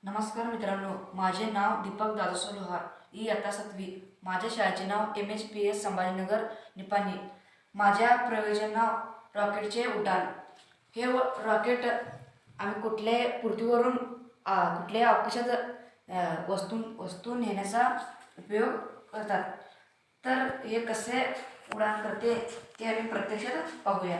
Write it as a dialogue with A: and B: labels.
A: नमस्कार मित्रांनो, माझे नाव दीपक दादासो लोहार, इयत्ता 7वी. माझ्या शाळेचे नाव MHPS संभाजीनगर निपाणी. माझ्या प्रयोगाचे नाव रॉकेटचे उड्डाण. हे रॉकेट आम्ही कुठल्याही पृथ्वीवरून कुठल्याही अवकाशात वस्तू नेण्याचा उपयोग करतात. तर हे कसे उड्डाण करते ते आम्ही प्रत्यक्षात पाहूया.